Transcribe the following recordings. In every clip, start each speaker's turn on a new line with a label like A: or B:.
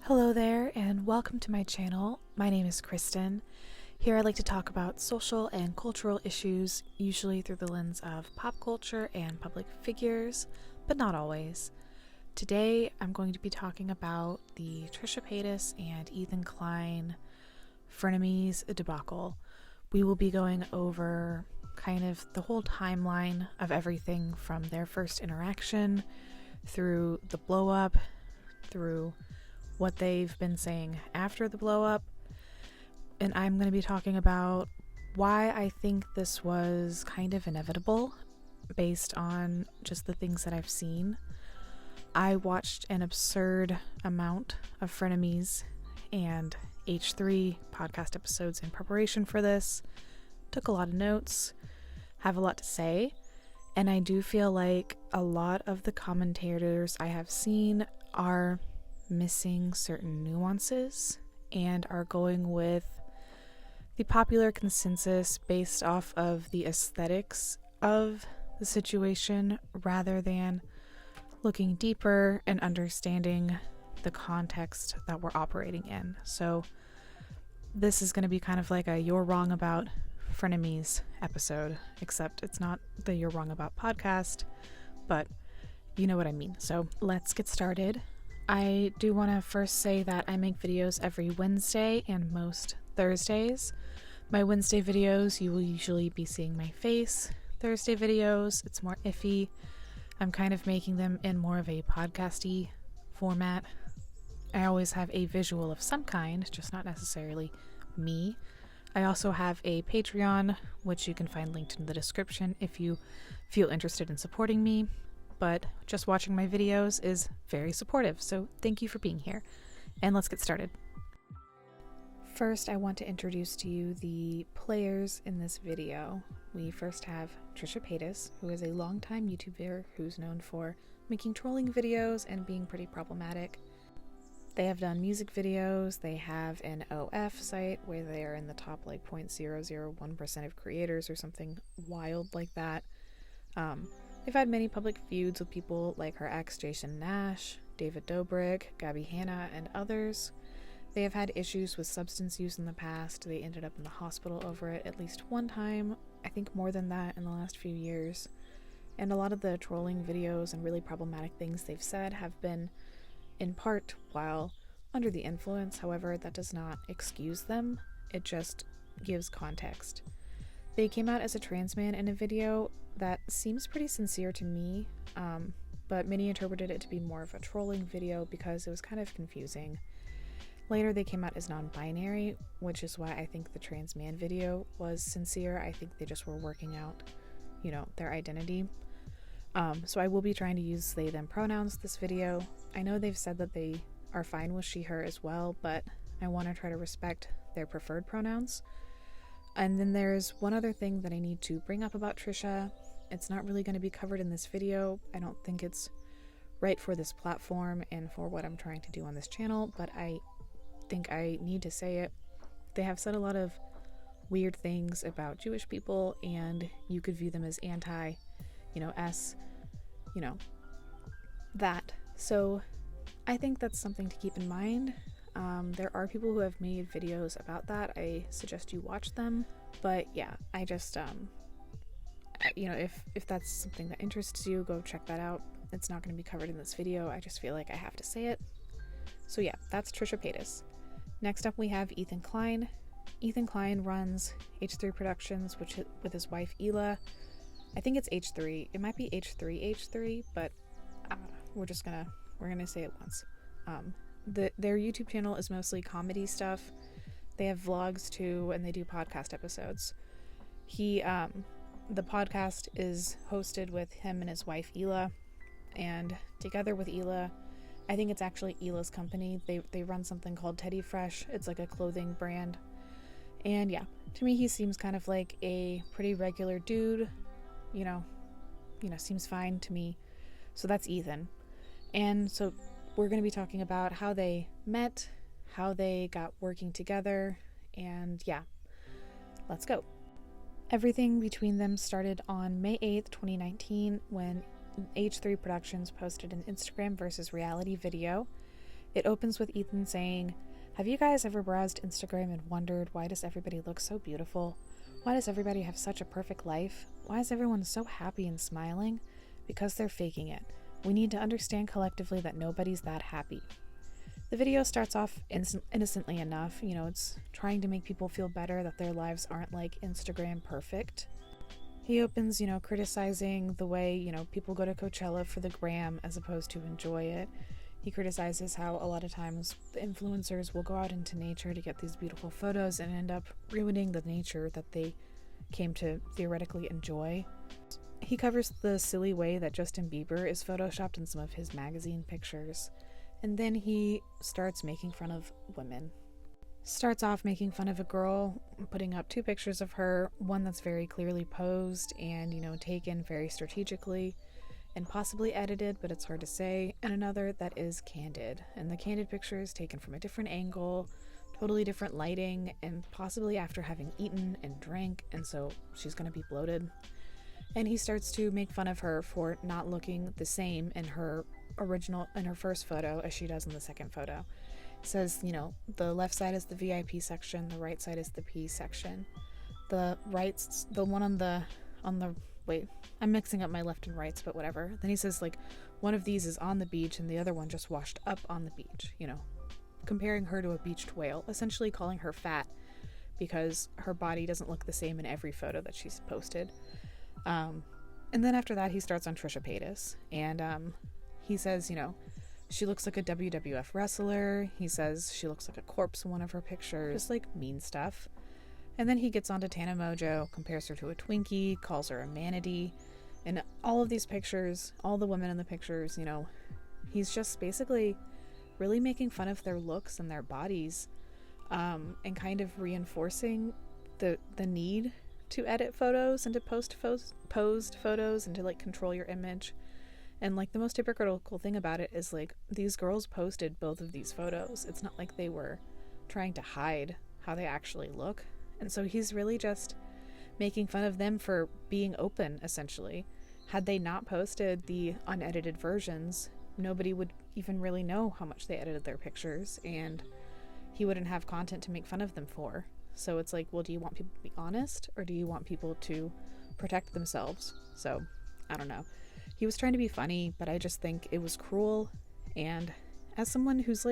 A: Hello there and welcome to my channel. My name is Kristen. Here I like to talk about social and cultural issues, usually through the lens of pop culture and public figures, but not always. Today I'm going to be talking about the Trisha Paytas and Ethan Klein Frenemies debacle. We will be going over kind of the whole timeline of everything from their first interaction through the blow up, through what they've been saying after the blow up, and I'm going to be talking about why I think this was kind of inevitable based on just the things that I've seen. I watched an absurd amount of Frenemies and H3 podcast episodes in preparation for this, took a lot of notes, have a lot to say, and I do feel like a lot of the commentators I have seen are missing certain nuances and are going with the popular consensus based off of the aesthetics of the situation rather than looking deeper and understanding the context that we're operating in. So this is going to be kind of like a You're Wrong About Frenemies episode, except it's not the You're Wrong About podcast, but you know what I mean. So let's get started. I do want to first say that I make videos every Wednesday and most Thursdays. My Wednesday videos, you will usually be seeing my face. Thursday videos, it's more iffy. I'm kind of making them in more of a podcasty format. I always have a visual of some kind, just not necessarily me. I also have a Patreon, which you can find linked in the description if you feel interested in supporting me. But just watching my videos is very supportive, so thank you for being here. And let's get started. First, I want to introduce to you the players in this video. We first have Trisha Paytas, who is a longtime YouTuber who's known for making trolling videos and being pretty problematic. They have done music videos, they have an OF site where they are in the top like 0.001% of creators or something wild like that. They've had many public feuds with people like her ex Jason Nash, David Dobrik, Gabby Hanna, and others. They have had issues with substance use in the past. They ended up in the hospital over it at least one time, I think more than that in the last few years. And a lot of the trolling videos and really problematic things they've said have been in part while under the influence. However, that does not excuse them. It just gives context. They came out as a trans man in a video that seems pretty sincere to me, but many interpreted it to be more of a trolling video because it was kind of confusing. Later they came out as non-binary, which is why I think the trans man video was sincere. I think they just were working out, their identity. So I will be trying to use they them pronouns this video. I know they've said that they are fine with she her as well, but I want to try to respect their preferred pronouns. And then there's one other thing that I need to bring up about Trisha. It's not really going to be covered in this video. I don't think it's right for this platform and for what I'm trying to do on this channel, but I think I need to say it. They have said a lot of weird things about Jewish people, and you could view them as anti, that. So I think that's something to keep in mind. There are people who have made videos about that. I suggest you watch them, but yeah, I just if that's something that interests you, go check that out. It's not going to be covered in this video. I just feel like I have to say it. So yeah, that's Trisha Paytas. Next up we have Ethan Klein. Ethan Klein runs H3 Productions, which with his wife Ela. I think it's H3. It might be H3, but we're gonna say it once. Their YouTube channel is mostly comedy stuff. They have vlogs too, and they do podcast episodes. The podcast is hosted with him and his wife Ela, and together with Ela, I think it's actually Ela's company. They run something called Teddy Fresh. It's like a clothing brand. And yeah, to me he seems kind of like a pretty regular dude. Seems fine to me. So that's Ethan. And so we're going to be talking about how they met, how they got working together, and yeah, let's go. Everything between them started on May 8th, 2019, when H3 Productions posted an Instagram versus reality video. It opens with Ethan saying, "Have you guys ever browsed Instagram and wondered, why does everybody look so beautiful? Why does everybody have such a perfect life? Why is everyone so happy and smiling? Because they're faking it. We need to understand collectively that nobody's that happy." The video starts off innocently enough. It's trying to make people feel better that their lives aren't like Instagram perfect. He opens, criticizing the way, people go to Coachella for the gram as opposed to enjoy it. He criticizes how a lot of times the influencers will go out into nature to get these beautiful photos and end up ruining the nature that they came to theoretically enjoy. He covers the silly way that Justin Bieber is photoshopped in some of his magazine pictures. And then he starts making fun of women. Starts off making fun of a girl, putting up 2 pictures of her, one that's very clearly posed and, taken very strategically and possibly edited, but it's hard to say, and another that is candid. And the candid picture is taken from a different angle, totally different lighting, and possibly after having eaten and drank, and so she's going to be bloated. And he starts to make fun of her for not looking the same in her first photo as she does in the second photo. Says, the left side is the VIP section, the right side is the P section. Wait, I'm mixing up my left and rights, but whatever. Then he says, one of these is on the beach and the other one just washed up on the beach, comparing her to a beached whale, essentially calling her fat because her body doesn't look the same in every photo that she's posted. And then after that, he starts on Trisha Paytas, and he says, she looks like a WWF wrestler. He says she looks like a corpse in one of her pictures. Just mean stuff. And then he gets onto Tana Mojo, compares her to a Twinkie, calls her a manatee. And all of these pictures, all the women in the pictures, he's just basically really making fun of their looks and their bodies, and kind of reinforcing the need to edit photos and to posed photos and to control your image. And the most hypocritical thing about it is these girls posted both of these photos. It's not like they were trying to hide how they actually look. And so he's really just making fun of them for being open, essentially. Had they not posted the unedited versions, nobody would even really know how much they edited their pictures, and he wouldn't have content to make fun of them for. So it's well, do you want people to be honest, or do you want people to protect themselves? So, I don't know. He was trying to be funny, but I just think it was cruel, and as someone who's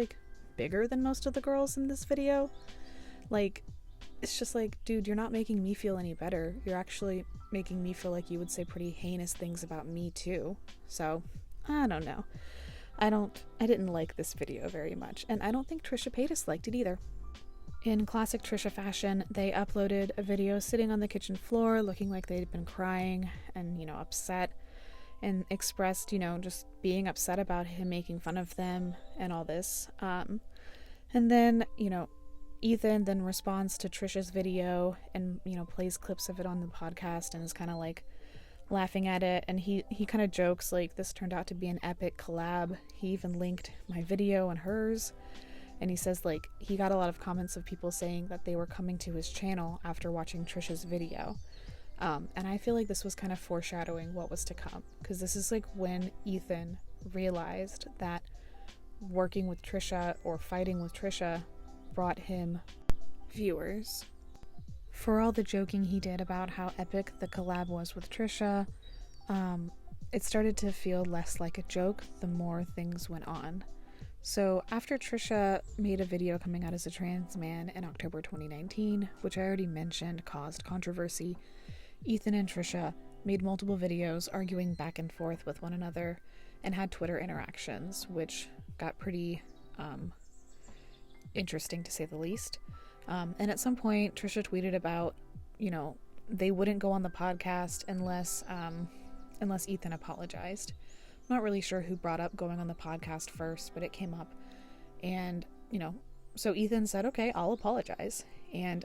A: bigger than most of the girls in this video, it's just dude, you're not making me feel any better. You're actually making me feel like you would say pretty heinous things about me too. So, I don't know. I didn't like this video very much, and I don't think Trisha Paytas liked it either. In classic Trisha fashion, they uploaded a video sitting on the kitchen floor looking like they'd been crying and, upset, and expressed, just being upset about him making fun of them and all this. And then, Ethan then responds to Trisha's video and, plays clips of it on the podcast and is kind of laughing at it. And he kind of jokes this turned out to be an epic collab. He even linked my video and hers. And he says he got a lot of comments of people saying that they were coming to his channel after watching Trisha's video. And I feel this was kind of foreshadowing what was to come, because this is when Ethan realized that working with Trisha or fighting with Trisha brought him viewers. For all the joking he did about how epic the collab was with Trisha, it started to feel less like a joke the more things went on. So after Trisha made a video coming out as a trans man in October 2019, which I already mentioned caused controversy, Ethan and Trisha made multiple videos arguing back and forth with one another and had Twitter interactions, which got pretty interesting to say the least. And at some point, Trisha tweeted about, they wouldn't go on the podcast unless Ethan apologized. I'm not really sure who brought up going on the podcast first, but it came up. And, so Ethan said, okay, I'll apologize. And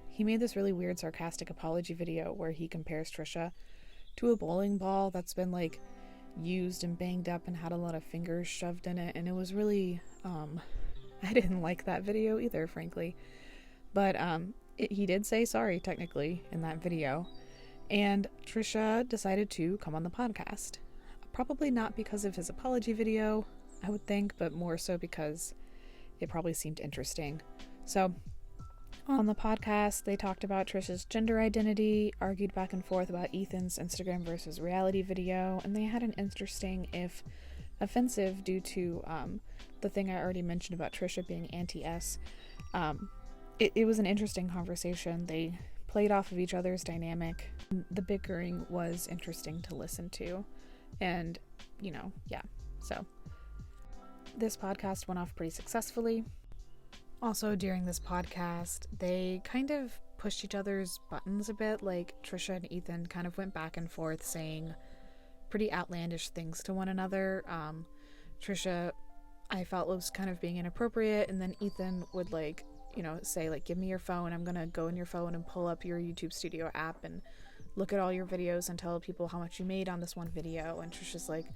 A: he made this really weird sarcastic apology video where he compares Trisha to a bowling ball that's been used and banged up and had a lot of fingers shoved in it. And it was really, I didn't like that video either, frankly. But he did say sorry, technically, in that video. And Trisha decided to come on the podcast. Probably not because of his apology video, I would think, but more so because it probably seemed interesting. So on the podcast, they talked about Trisha's gender identity, argued back and forth about Ethan's Instagram versus reality video, and they had an interesting, if offensive, due to the thing I already mentioned about Trisha being anti-S. It was an interesting conversation. They played off of each other's dynamic. The bickering was interesting to listen to. And, so this podcast went off pretty successfully. Also, during this podcast, they kind of pushed each other's buttons a bit. Like, Trisha and Ethan kind of went back and forth saying pretty outlandish things to one another. Trisha, I felt, was kind of being inappropriate, and then Ethan would say, give me your phone. I'm gonna go in your phone and pull up your YouTube Studio app and look at all your videos and tell people how much you made on this one video. And Trisha's like,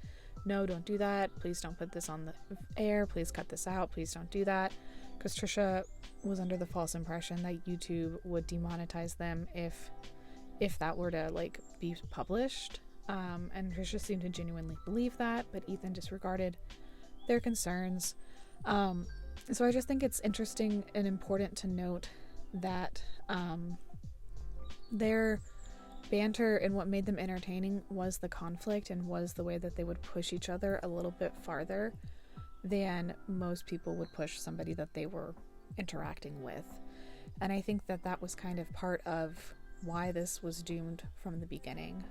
A: no, don't do that. Please don't put this on the air. Please cut this out. Please don't do that. Because Trisha was under the false impression that YouTube would demonetize them if that were to be published. And Trisha seemed to genuinely believe that, but Ethan disregarded their concerns. So I just think it's interesting and important to note that their banter and what made them entertaining was the conflict and was the way that they would push each other a little bit farther than most people would push somebody that they were interacting with. And I think that was kind of part of why this was doomed from the beginning.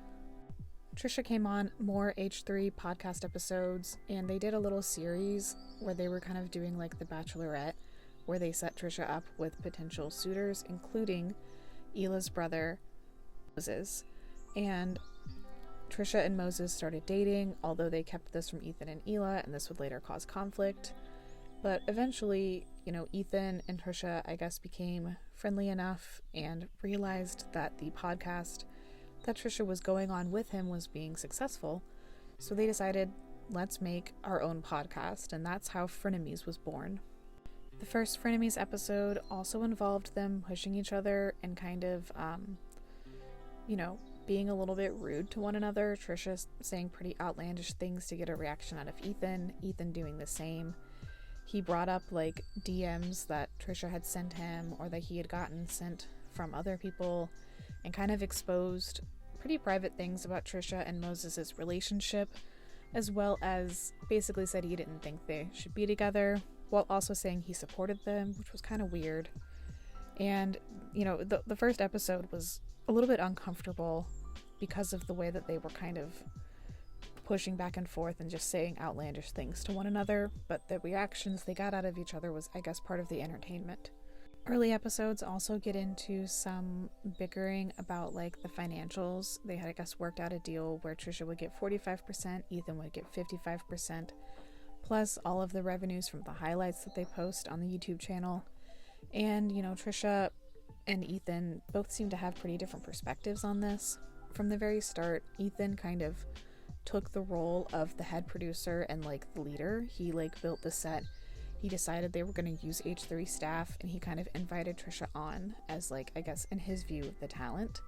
A: Trisha came on more H3 podcast episodes, and they did a little series where they were kind of doing like The Bachelorette, where they set Trisha up with potential suitors, including Hila's brother, Moses. And Trisha and Moses started dating, although they kept this from Ethan and Hila, and this would later cause conflict. But eventually, Ethan and Trisha, I guess, became friendly enough and realized that the podcast that Trisha was going on with him was being successful. So they decided, let's make our own podcast, and that's how Frenemies was born. The first Frenemies episode also involved them pushing each other and kind of, being a little bit rude to one another. Trisha saying pretty outlandish things to get a reaction out of Ethan doing the same. He brought up DMs that Trisha had sent him or that he had gotten sent from other people, and kind of exposed pretty private things about Trisha and Moses' relationship, as well as basically said he didn't think they should be together, while also saying he supported them, which was kind of weird. And, the first episode was a little bit uncomfortable because of the way that they were kind of pushing back and forth and just saying outlandish things to one another, but the reactions they got out of each other was, I guess, part of the entertainment. Early episodes also get into some bickering about the financials. They had, I guess, worked out a deal where Trisha would get 45%, Ethan would get 55%, plus all of the revenues from the highlights that they post on the YouTube channel. And, Trisha and Ethan both seem to have pretty different perspectives on this. From the very start, Ethan kind of took the role of the head producer and the leader. He built the set. He decided they were going to use H3 staff, and he kind of invited Trisha on as I guess in his view, the talent.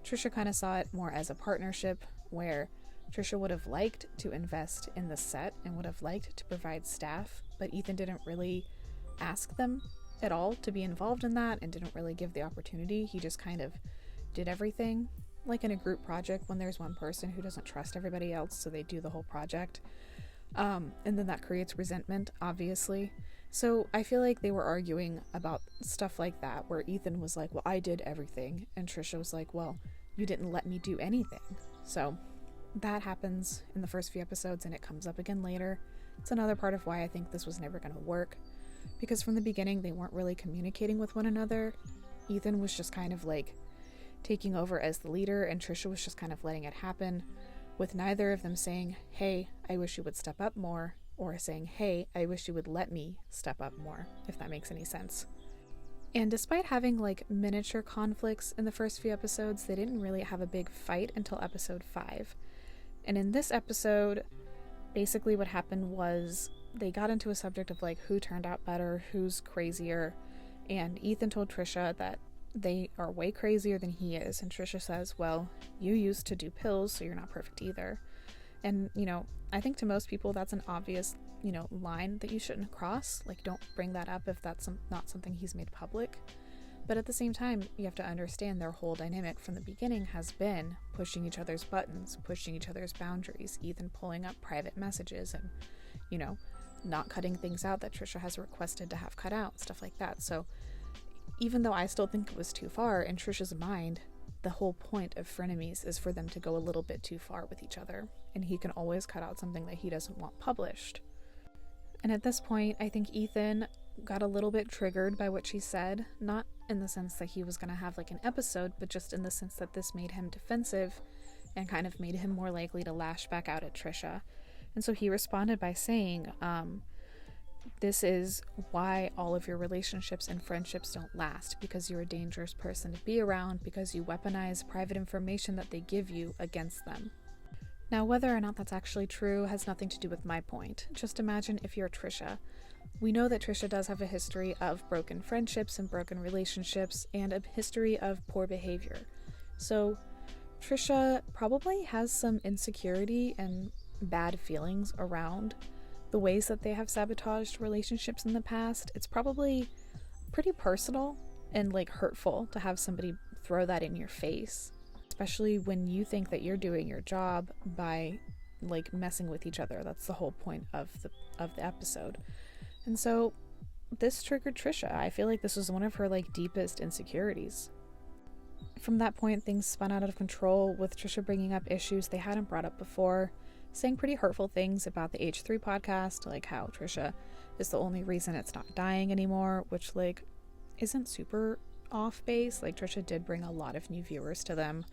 A: Trisha kind of saw it more as a partnership where Trisha would have liked to invest in the set and would have liked to provide staff, but Ethan didn't really ask them at all to be involved in that and didn't really give the opportunity. He just kind of did everything, like in a group project when there's one person who doesn't trust everybody else, so they do the whole project. And then that creates resentment, obviously. So I feel like they were arguing about stuff like that, where Ethan was like, well, I did everything, and Trisha was like, well, you didn't let me do anything. So that happens in the first few episodes, and it comes up again later. It's another part of why I think this was never going to work, because from the beginning they weren't really communicating with one another. Ethan was just kind of taking over as the leader, and Trisha was just kind of letting it happen, with neither of them saying, hey, I wish you would step up more, or saying, hey, I wish you would let me step up more, if that makes any sense. And despite having miniature conflicts in the first few episodes, they didn't really have a big fight until episode 5. And in this episode, basically what happened was they got into a subject of who turned out better, who's crazier, and Ethan told Trisha that they are way crazier than he is, and Trisha says, well, you used to do pills, so you're not perfect either. And I think to most people that's an obvious line that you shouldn't cross. Like, don't bring that up if that's not something he's made public. But at the same time, you have to understand their whole dynamic from the beginning has been pushing each other's buttons, pushing each other's boundaries, Ethan pulling up private messages and, not cutting things out that Trisha has requested to have cut out, stuff like that. So even though I still think it was too far, in Trisha's mind, the whole point of Frenemies is for them to go a little bit too far with each other, and he can always cut out something that he doesn't want published. And at this point, I think Ethan got a little bit triggered by what she said, not in the sense that he was going to have like an episode, but just in the sense that this made him defensive and kind of made him more likely to lash back out at Trisha. And so he responded by saying, this is why all of your relationships and friendships don't last, because you're a dangerous person to be around, because you weaponize private information that they give you against them. Now, whether or not that's actually true has nothing to do with my point. Just imagine if you're Trisha. We know that Trisha does have a history of broken friendships and broken relationships and a history of poor behavior. So Trisha probably has some insecurity and bad feelings around the ways that they have sabotaged relationships in the past. It's probably pretty personal and like hurtful to have somebody throw that in your face, especially when you think that you're doing your job by like messing with each other. That's the whole point of the episode. And so this triggered Trisha. I feel like this was one of her like deepest insecurities. From that point, things spun out of control, with Trisha bringing up issues they hadn't brought up before, saying pretty hurtful things about the H3 podcast, like how Trisha is the only reason it's not dying anymore, which like isn't super off base. Like, Trisha did bring a lot of new viewers to them.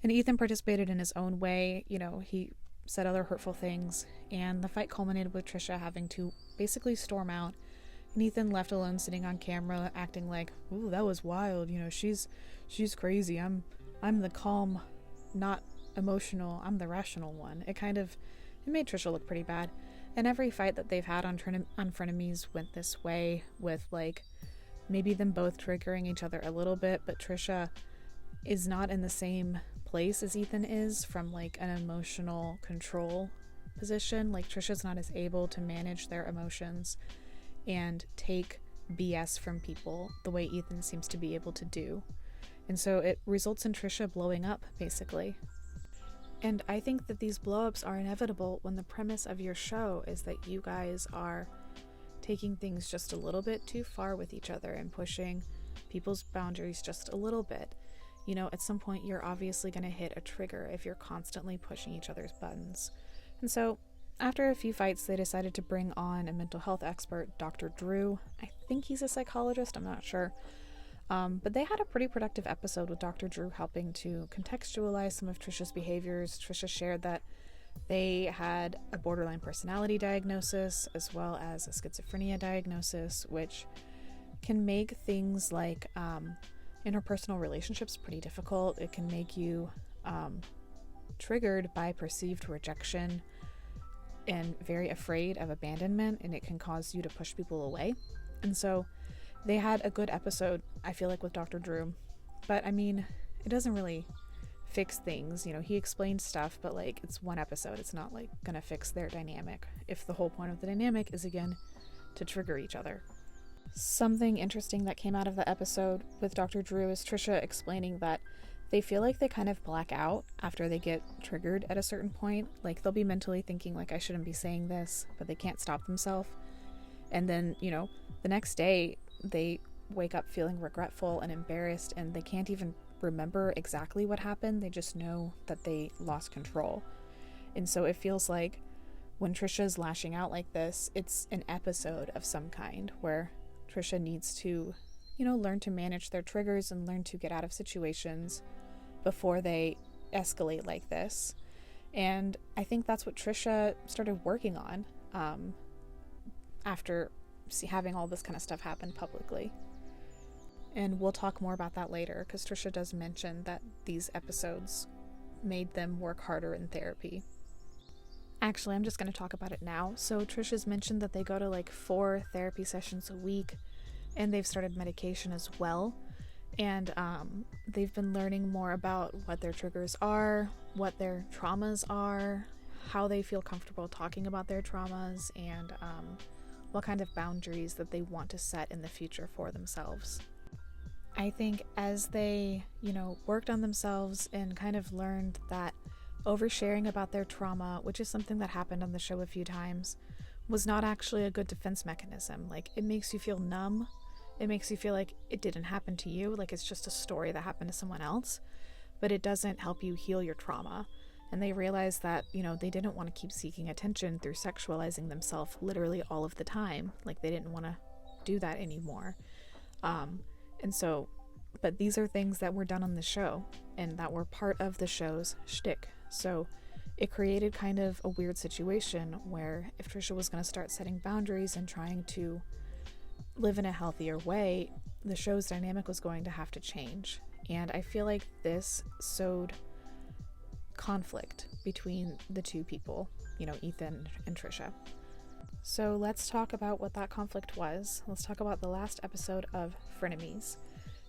A: And Ethan participated in his own way. He said other hurtful things, and the fight culminated with Trisha having to basically storm out, and Ethan left alone sitting on camera acting like, ooh, that was wild, she's crazy, I'm the calm, not emotional, I'm the rational one. It made Trisha look pretty bad. And every fight that they've had on Frenemies went this way, with like maybe them both triggering each other a little bit, but Trisha is not in the same place as Ethan is from like an emotional control position. Like, Trisha's not as able to manage their emotions and take BS from people the way Ethan seems to be able to do. And so it results in Trisha blowing up, basically. And I think that these blow-ups are inevitable when the premise of your show is that you guys are taking things just a little bit too far with each other and pushing people's boundaries just a little bit. At some point you're obviously going to hit a trigger if you're constantly pushing each other's buttons. And so after a few fights, they decided to bring on a mental health expert, Dr. Drew. I think he's a psychologist, I'm not sure. But they had a pretty productive episode with Dr. Drew helping to contextualize some of Trisha's behaviors. Trisha shared that they had a borderline personality diagnosis as well as a schizophrenia diagnosis, which can make things like interpersonal relationships pretty difficult. It can make you triggered by perceived rejection and very afraid of abandonment, and it can cause you to push people away. And so they had a good episode, I feel like, with Dr. Drew. But I mean, it doesn't really fix things. He explained stuff, but like, it's one episode. It's not like gonna fix their dynamic if the whole point of the dynamic is, again, to trigger each other. Something interesting that came out of the episode with Dr. Drew is Trisha explaining that they feel like they kind of black out after they get triggered at a certain point. Like, they'll be mentally thinking like, I shouldn't be saying this, but they can't stop themselves. And then, the next day they wake up feeling regretful and embarrassed, and they can't even remember exactly what happened. They just know that they lost control. And so it feels like when Trisha's lashing out like this, it's an episode of some kind where Trisha needs to, learn to manage their triggers and learn to get out of situations before they escalate like this. And I think that's what Trisha started working on after having all this kind of stuff happen publicly. And we'll talk more about that later, because Trisha does mention that these episodes made them work harder in therapy. Actually, I'm just going to talk about it now. So Trisha's mentioned that they go to like 4 therapy sessions a week, and they've started medication as well. And they've been learning more about what their triggers are, what their traumas are, how they feel comfortable talking about their traumas and what kind of boundaries that they want to set in the future for themselves. I think as they, worked on themselves and kind of learned that oversharing about their trauma, which is something that happened on the show a few times, was not actually a good defense mechanism. Like, it makes you feel numb. It makes you feel like it didn't happen to you, like it's just a story that happened to someone else, but it doesn't help you heal your trauma. And they realized that, they didn't want to keep seeking attention through sexualizing themselves literally all of the time. Like, they didn't want to do that anymore. But these are things that were done on the show and that were part of the show's shtick. So it created kind of a weird situation where if Trisha was going to start setting boundaries and trying to live in a healthier way, the show's dynamic was going to have to change. And I feel like this sowed conflict between the two people, Ethan and Trisha. So let's talk about what that conflict was. Let's talk about the last episode of Frenemies.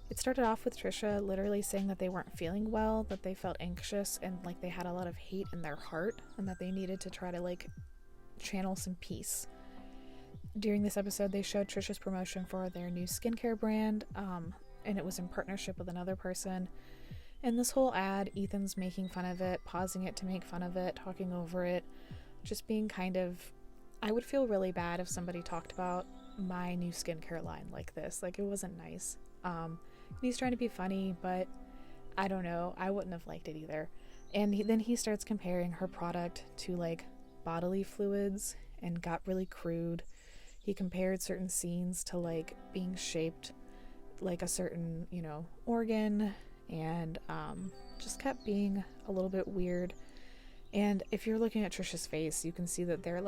A: It started off with Trisha literally saying that they weren't feeling well, that they felt anxious and like they had a lot of hate in their heart and that they needed to try to channel some peace. During this episode, they showed Trisha's promotion for their new skincare brand, and it was in partnership with another person. And this whole ad, Ethan's making fun of it, pausing it to make fun of it, talking over it, just being kind of... I would feel really bad if somebody talked about my new skincare line like this. Like, it wasn't nice. He's trying to be funny, but I don't know. I wouldn't have liked it either. And then he starts comparing her product to bodily fluids and got really crude. He compared certain scenes to being shaped like a certain, organ, and just kept being a little bit weird. And if you're looking at Trisha's face, you can see that they're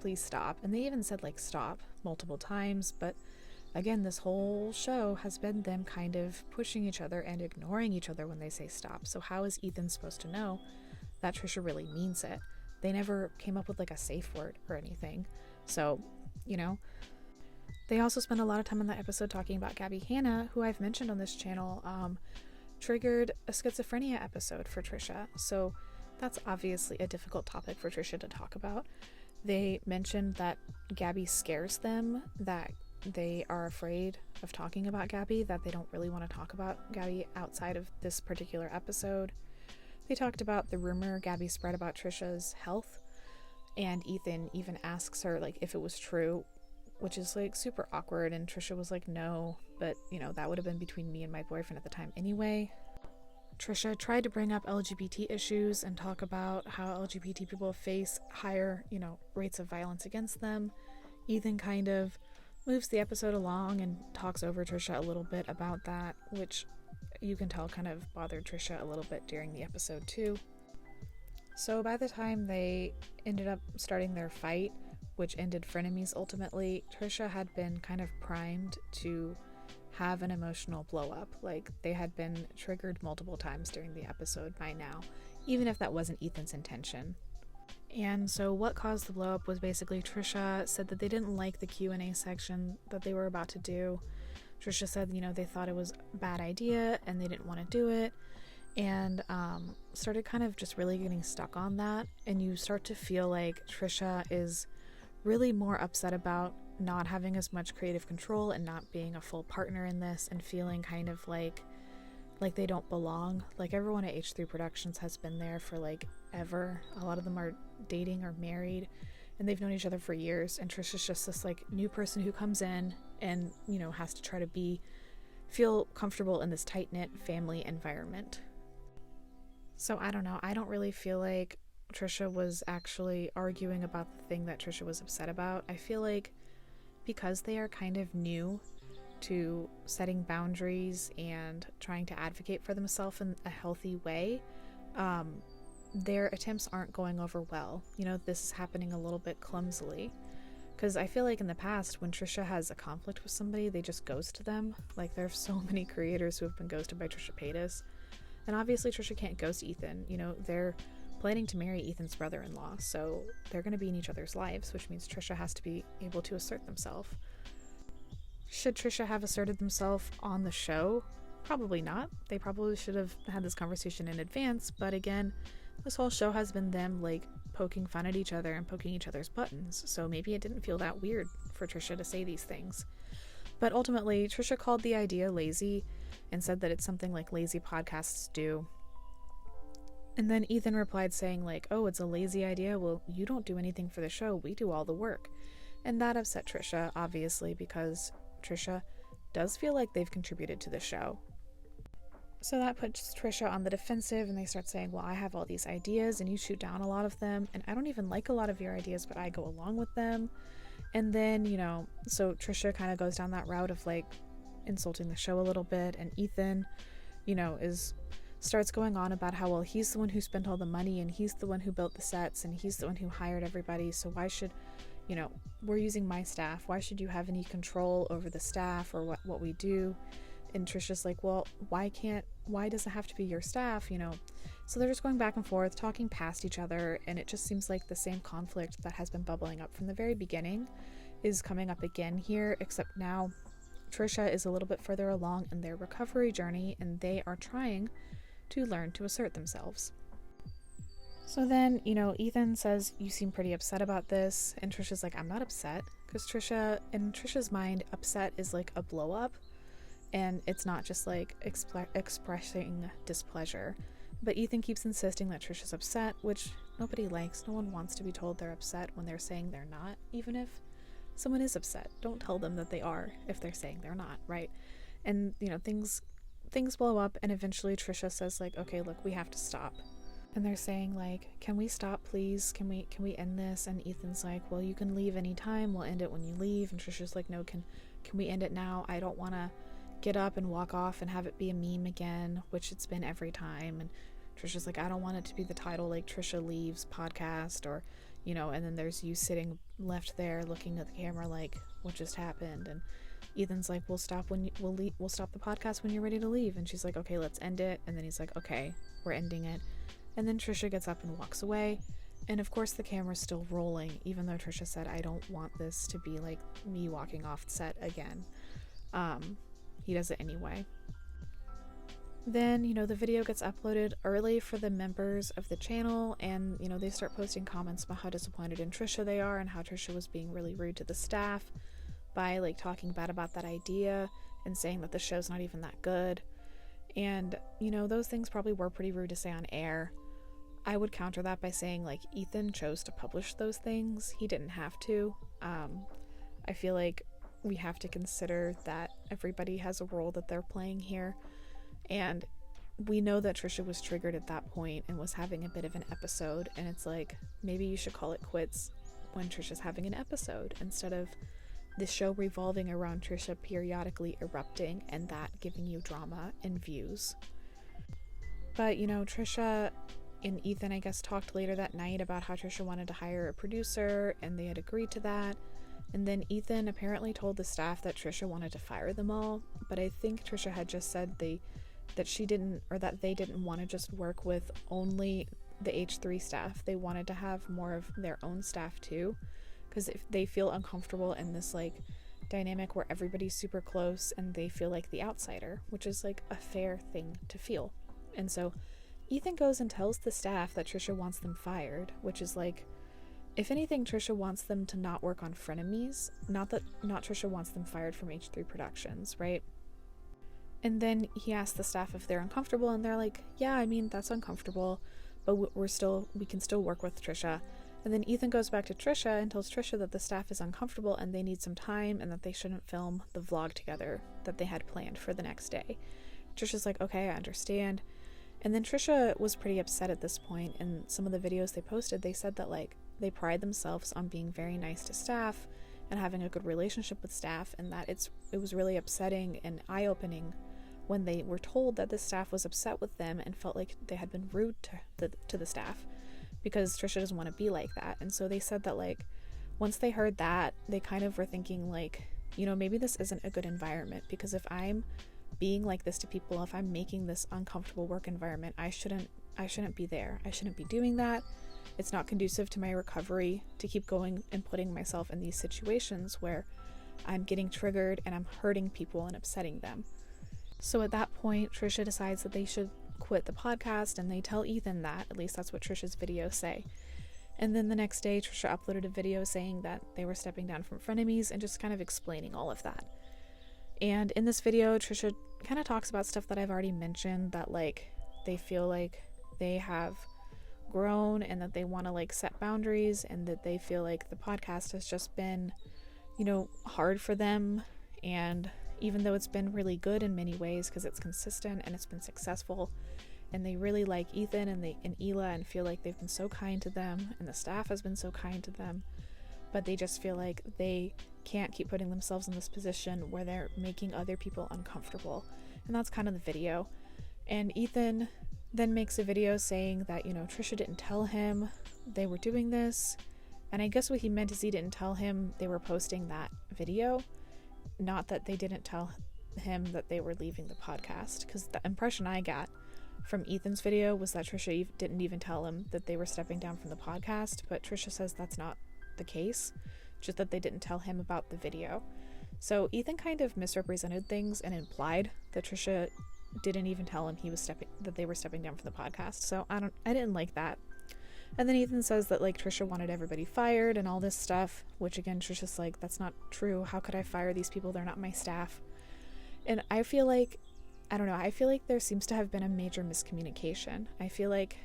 A: please stop. And they even said stop multiple times, but again, this whole show has been them kind of pushing each other and ignoring each other when they say stop. So how is Ethan supposed to know that Trisha really means it? They never came up with a safe word or anything. So, they also spent a lot of time in that episode talking about Gabby Hanna, who I've mentioned on this channel, triggered a schizophrenia episode for Trisha. So that's obviously a difficult topic for Trisha to talk about. They mentioned that Gabby scares them, that they are afraid of talking about Gabby, that they don't really want to talk about Gabby outside of this particular episode. They talked about the rumor Gabby spread about Trisha's health, and Ethan even asks her if it was true, which is super awkward, and Trisha was no, but that would have been between me and my boyfriend at the time anyway. Trisha tried to bring up LGBT issues and talk about how LGBT people face higher, rates of violence against them. Ethan kind of moves the episode along and talks over Trisha a little bit about that, which you can tell kind of bothered Trisha a little bit during the episode too. So by the time they ended up starting their fight, which ended Frenemies ultimately, Trisha had been kind of primed to have an emotional blow up. They had been triggered multiple times during the episode by now, even if that wasn't Ethan's intention. And so what caused the blow up was basically Trisha said that they didn't like the Q&A section that they were about to do. Trisha said, they thought it was a bad idea and they didn't want to do it, and started kind of just really getting stuck on that. And you start to feel like Trisha is really more upset about not having as much creative control and not being a full partner in this, and feeling kind of like they don't belong. Everyone at H3 Productions has been there for ever. A lot of them are dating or married, and they've known each other for years, and Trisha's just this new person who comes in and has to try to feel comfortable in this tight-knit family environment. So I don't know, I don't really feel like Trisha was actually arguing about the thing that Trisha was upset about. I feel like because they are kind of new to setting boundaries and trying to advocate for themselves in a healthy way, their attempts aren't going over well. This is happening a little bit clumsily. Because I feel like in the past, when Trisha has a conflict with somebody, they just ghost them. There are so many creators who have been ghosted by Trisha Paytas. And obviously Trisha can't ghost Ethan. They're planning to marry Ethan's brother-in-law, so they're going to be in each other's lives, which means Trisha has to be able to assert themselves. Should Trisha have asserted themselves on the show? Probably not. They probably should have had this conversation in advance, but again, this whole show has been them poking fun at each other and poking each other's buttons. So maybe it didn't feel that weird for Trisha to say these things. But ultimately, Trisha called the idea lazy and said that it's something like lazy podcasts do. And then Ethan replied saying like, oh, it's a lazy idea. Well, you don't do anything for the show. We do all the work. And that upset Trisha, obviously, because Trisha does feel like they've contributed to the show. So that puts Trisha on the defensive, and they start saying, well, I have all these ideas and you shoot down a lot of them, and I don't even like a lot of your ideas, but I go along with them. And then, so Trisha kind of goes down that route of like insulting the show a little bit, and Ethan, starts going on about how, well, he's the one who spent all the money, and he's the one who built the sets, and he's the one who hired everybody, so why should, we're using my staff, why should you have any control over the staff or what we do? And Trisha's like, well, why does it have to be your staff, So they're just going back and forth, talking past each other, and it just seems like the same conflict that has been bubbling up from the very beginning is coming up again here, except now Trisha is a little bit further along in their recovery journey, and they are trying to learn to assert themselves. So then, Ethan says, you seem pretty upset about this, and Trisha's like, I'm not upset, because in Trisha's mind, upset is like a blow up, and it's not just like expressing displeasure. But Ethan keeps insisting that Trisha's upset, which nobody likes. No one wants to be told they're upset when they're saying they're not. Even if someone is upset, don't tell them that they are if they're saying they're not, right? And, things blow up, and eventually Trisha says like, okay, look, we have to stop. And they're saying like, can we stop, please? Can we end this? And Ethan's like, well, you can leave anytime. We'll end it when you leave. And Trisha's like, no, can we end it now? I don't want to get up and walk off and have it be a meme again, which it's been every time. And Trisha's like, I don't want it to be the title like Trisha Leaves podcast, or and then there's you sitting left there looking at the camera like, what just happened? And Ethan's like, we'll stop the podcast when you're ready to leave. And she's like, okay, let's end it. And then he's like, okay, we're ending it. And then Trisha gets up and walks away, and of course the camera's still rolling, even though Trisha said, I don't want this to be like me walking off set again. He does it anyway. Then, the video gets uploaded early for the members of the channel, and, they start posting comments about how disappointed in Trisha they are, and how Trisha was being really rude to the staff by, like, talking bad about that idea and saying that the show's not even that good. And, those things probably were pretty rude to say on air. I would counter that by saying, like, Ethan chose to publish those things. He didn't have to. I feel like we have to consider that everybody has a role that they're playing here, and we know that Trisha was triggered at that point and was having a bit of an episode, and it's like, maybe you should call it quits when Trisha's having an episode, instead of the show revolving around Trisha periodically erupting and that giving you drama and views. But Trisha and Ethan, I guess, talked later that night about how Trisha wanted to hire a producer, and they had agreed to that. And then Ethan apparently told the staff that Trisha wanted to fire them all, but I think Trisha had just said that they didn't want to just work with only the H3 staff. They wanted to have more of their own staff too, because if they feel uncomfortable in this like dynamic where everybody's super close and they feel like the outsider, which is like a fair thing to feel. And so Ethan goes and tells the staff that Trisha wants them fired, which is like, if anything, Trisha wants them to not work on Frenemies, not Trisha wants them fired from H3 Productions, right? And then he asks the staff if they're uncomfortable, and they're like, yeah, I mean, that's uncomfortable, but we can still work with Trisha. And then Ethan goes back to Trisha and tells Trisha that the staff is uncomfortable and they need some time, and that they shouldn't film the vlog together that they had planned for the next day. Trisha's like, okay, I understand. And then Trisha was pretty upset at this point. In some of the videos they posted, they said that like they pride themselves on being very nice to staff and having a good relationship with staff, and that it was really upsetting and eye-opening when they were told that the staff was upset with them and felt like they had been rude to the staff, because Trisha doesn't want to be like that. And so they said that like once they heard that, they kind of were thinking like, maybe this isn't a good environment, because if I'm being like this to people, if I'm making this uncomfortable work environment, I shouldn't be there. I shouldn't be doing that. It's not conducive to my recovery to keep going and putting myself in these situations where I'm getting triggered and I'm hurting people and upsetting them. So at that point, Trisha decides that they should quit the podcast, and they tell Ethan that. At least that's what Trisha's videos say. And then the next day, Trisha uploaded a video saying that they were stepping down from Frenemies and just kind of explaining all of that. And in this video, Trisha kind of talks about stuff that I've already mentioned, that like they feel like they have grown and that they want to like set boundaries, and that they feel like the podcast has just been, you know, hard for them. And even though it's been really good in many ways because it's consistent and it's been successful, and they really like Ethan and Ela and feel like they've been so kind to them, and the staff has been so kind to them, but they just feel like they can't keep putting themselves in this position where they're making other people uncomfortable. And that's kind of the video. And Ethan then makes a video saying that, you know, Trisha didn't tell him they were doing this, and I guess what he meant is he didn't tell him they were posting that video, not that they didn't tell him that they were leaving the podcast, because the impression I got from Ethan's video was that Trisha didn't even tell him that they were stepping down from the podcast, but Trisha says that's not the case, just that they didn't tell him about the video. So Ethan kind of misrepresented things and implied that Trisha didn't even tell him that they were stepping down from the podcast. So I didn't like that. And then Ethan says that like Trisha wanted everybody fired and all this stuff, which again Trisha's like, that's not true. How could I fire these people? They're not my staff. And I feel like there seems to have been a major miscommunication. I feel like,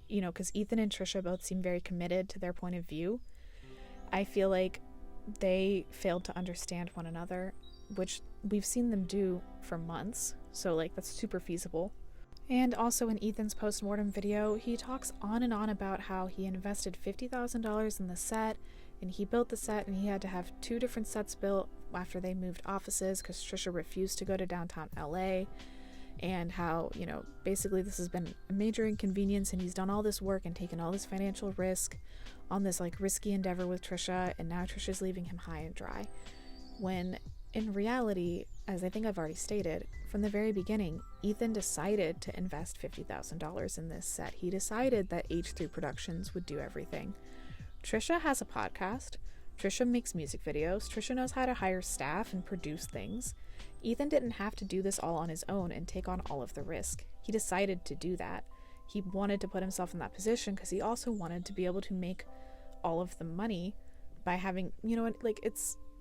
A: you know, because Ethan and Trisha both seem very committed to their point of view. I feel like they failed to understand one another, which we've seen them do for months. So like that's super feasible. And also in Ethan's post-mortem video, he talks on and on about how he invested $50,000 in the set, and he built the set, and he had to have 2 different sets built after they moved offices because Trisha refused to go to downtown LA, and how, you know, basically this has been a major inconvenience, and he's done all this work and taken all this financial risk on this like risky endeavor with Trisha, and now Trisha's leaving him high and dry. When in reality, as I think I've already stated, from the very beginning, Ethan decided to invest $50,000 in this set. He decided that H3 Productions would do everything. Trisha has a podcast. Trisha makes music videos. Trisha knows how to hire staff and produce things. Ethan didn't have to do this all on his own and take on all of the risk. He decided to do that. He wanted to put himself in that position because he also wanted to be able to make all of the money by having, you know, like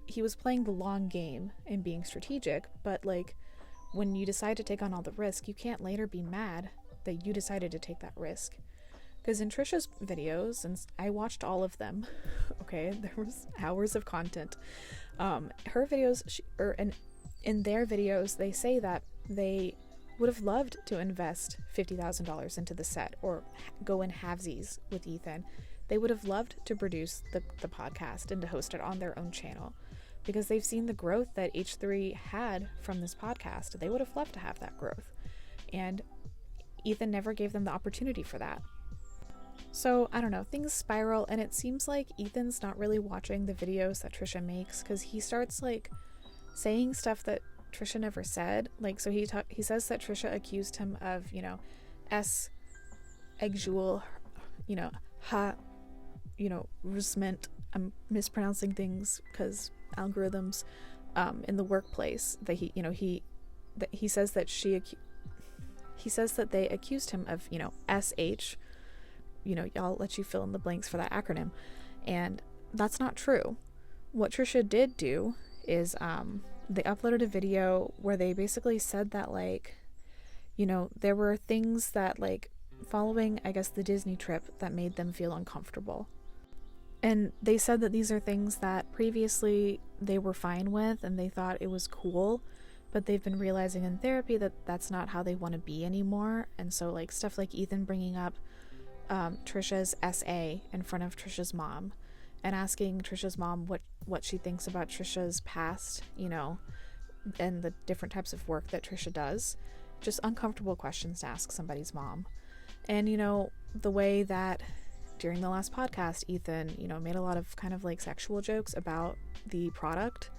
A: he was playing the long game and being strategic, but like when you decide to take on all the risk, you can't later be mad that you decided to take that risk. Because in Trisha's videos, and I watched all of them, okay, there was hours of content. Her videos, in their videos, they say that they would have loved to invest $50,000 into the set or go in halvesies with Ethan. They would have loved to produce the podcast and to host it on their own channel because they've seen the growth that H3 had from this podcast. They would have loved to have that growth. And Ethan never gave them the opportunity for that. So, I don't know, things spiral, and it seems like Ethan's not really watching the videos that Trisha makes because he starts, like, saying stuff that Trisha never said. Like, so he says that Trisha accused him of, you know, exual, you know, resentment. I'm mispronouncing things because algorithms in the workplace that he says that he says that they accused him of, you know, SH. You know, I'll let you fill in the blanks for that acronym. And that's not true. What Trisha did do is they uploaded a video where they basically said that, like, you know, there were things that, like, following, I guess, the Disney trip that made them feel uncomfortable. And they said that these are things that previously they were fine with and they thought it was cool, but they've been realizing in therapy that that's not how they want to be anymore. And so, like, stuff like Ethan bringing up Trisha's SA in front of Trisha's mom and asking Trisha's mom what she thinks about Trisha's past, you know, and the different types of work that Trisha does. Just uncomfortable questions to ask somebody's mom. And, you know, the way that during the last podcast, Ethan, you know, made a lot of kind of like sexual jokes about the product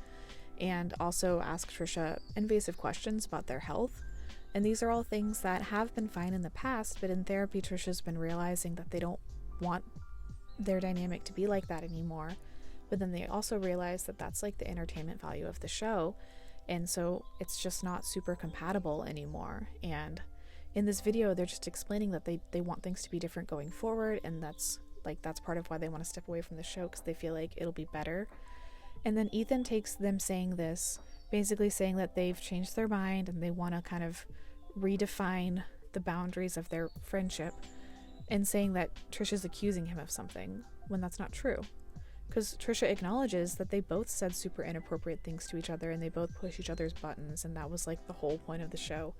A: and also asked Trisha invasive questions about their health. And these are all things that have been fine in the past, but in therapy, Trisha's been realizing that they don't want their dynamic to be like that anymore. But then they also realize that that's like the entertainment value of the show. And so it's just not super compatible anymore. And in this video, they're just explaining that they want things to be different going forward. And that's like that's part of why they want to step away from the show, because they feel like it'll be better. And then Ethan takes them saying this, basically saying that they've changed their mind and they want to kind of redefine the boundaries of their friendship, and saying that Trisha's accusing him of something when that's not true. Because Trisha acknowledges that they both said super inappropriate things to each other and they both push each other's buttons, and that was like the whole point of the show.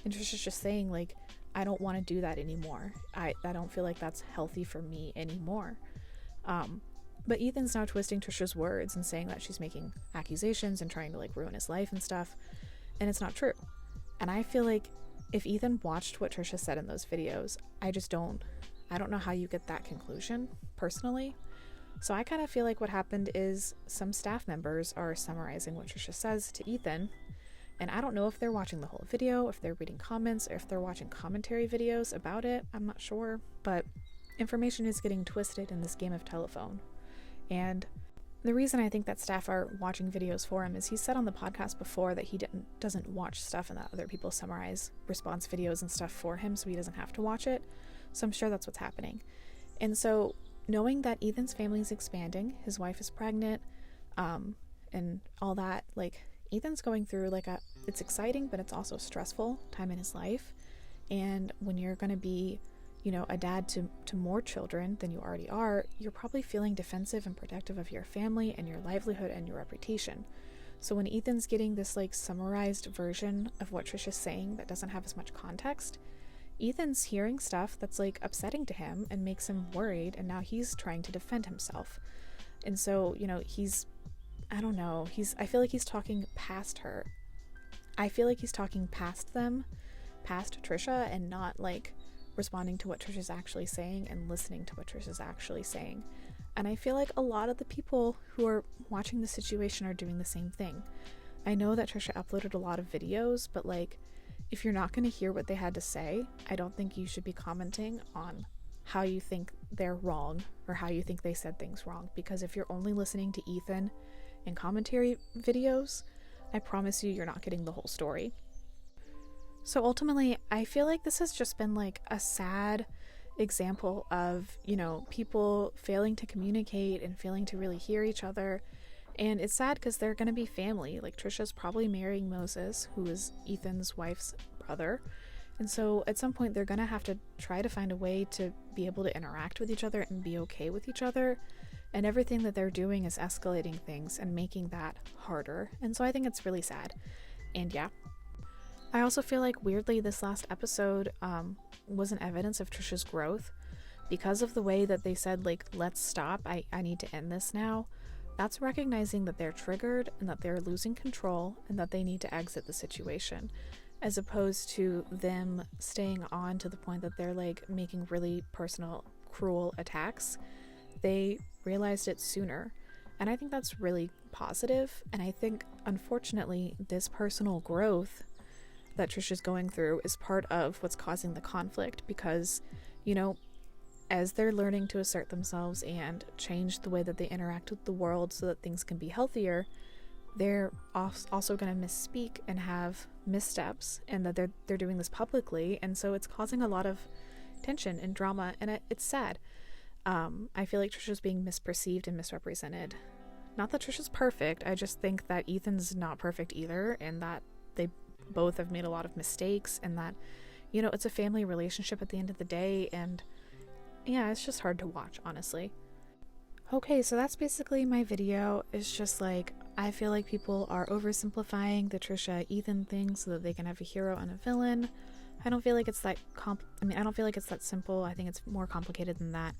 A: And Trisha's just saying, like, I don't want to do that anymore. I don't feel like that's healthy for me anymore. But Ethan's now twisting Trisha's words and saying that she's making accusations and trying to like ruin his life and stuff, and it's not true. And I feel like if Ethan watched what Trisha said in those videos, I don't know how you get that conclusion personally. So I kind of feel like what happened is some staff members are summarizing what Trisha says to Ethan, and I don't know if they're watching the whole video, if they're reading comments, or if they're watching commentary videos about it. I'm not sure, but information is getting twisted in this game of telephone. And the reason I think that staff are watching videos for him is he said on the podcast before that he doesn't watch stuff and that other people summarize response videos and stuff for him so he doesn't have to watch it. So I'm sure that's what's happening. And so knowing that Ethan's family is expanding, his wife is pregnant, and all that, like, Ethan's going through like it's exciting, but it's also stressful time in his life. And when you're going to be, you know, a dad to more children than you already are, you're probably feeling defensive and protective of your family and your livelihood and your reputation. So when Ethan's getting this like summarized version of what Trisha's saying that doesn't have as much context, Ethan's hearing stuff that's like upsetting to him and makes him worried, and now he's trying to defend himself. And so, you know, I feel like he's talking past her. I feel like he's talking past them, past Trisha, and not like responding to what Trisha's actually saying and listening to what Trisha's actually saying. And I feel like a lot of the people who are watching the situation are doing the same thing. I know that Trisha uploaded a lot of videos, but like, if you're not going to hear what they had to say, I don't think you should be commenting on how you think they're wrong or how you think they said things wrong. Because if you're only listening to Ethan in commentary videos, I promise you're not getting the whole story. So ultimately, I feel like this has just been like a sad example of, you know, people failing to communicate and failing to really hear each other. And it's sad because they're going to be family. Like, Trisha's probably marrying Moses, who is Ethan's wife's brother. And so at some point, they're going to have to try to find a way to be able to interact with each other and be okay with each other. And everything that they're doing is escalating things and making that harder. And so I think it's really sad. And yeah. I also feel like, weirdly, this last episode was an evidence of Trisha's growth. Because of the way that they said, like, let's stop, I need to end this now. That's recognizing that they're triggered and that they're losing control and that they need to exit the situation, as opposed to them staying on to the point that they're like making really personal, cruel attacks. They realized it sooner. And I think that's really positive. And I think, unfortunately, this personal growth that Trisha's going through is part of what's causing the conflict, because, you know, as they're learning to assert themselves and change the way that they interact with the world so that things can be healthier, they're also going to misspeak and have missteps, and that they're doing this publicly, and so it's causing a lot of tension and drama, and it's sad. I feel like Trisha's being misperceived and misrepresented. Not that Trisha's perfect, I just think that Ethan's not perfect either, and that they both have made a lot of mistakes, and that, you know, it's a family relationship at the end of the day, and yeah, it's just hard to watch, honestly. Okay, so that's basically my video. It's just like, I feel like people are oversimplifying the Trisha-Ethan thing so that they can have a hero and a villain. I don't feel like it's that I don't feel like it's that simple. I think it's more complicated than that.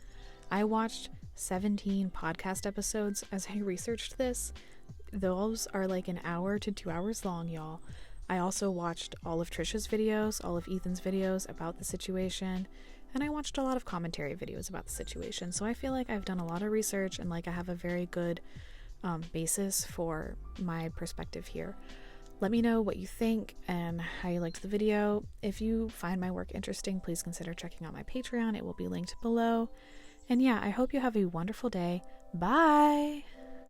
A: I watched 17 podcast episodes as I researched this. Those are like an hour to 2 hours long, y'all. I also watched all of Trisha's videos, all of Ethan's videos about the situation, and I watched a lot of commentary videos about the situation. So I feel like I've done a lot of research and like I have a very good basis for my perspective here. Let me know what you think and how you liked the video. If you find my work interesting, please consider checking out my Patreon. It will be linked below. And yeah, I hope you have a wonderful day. Bye!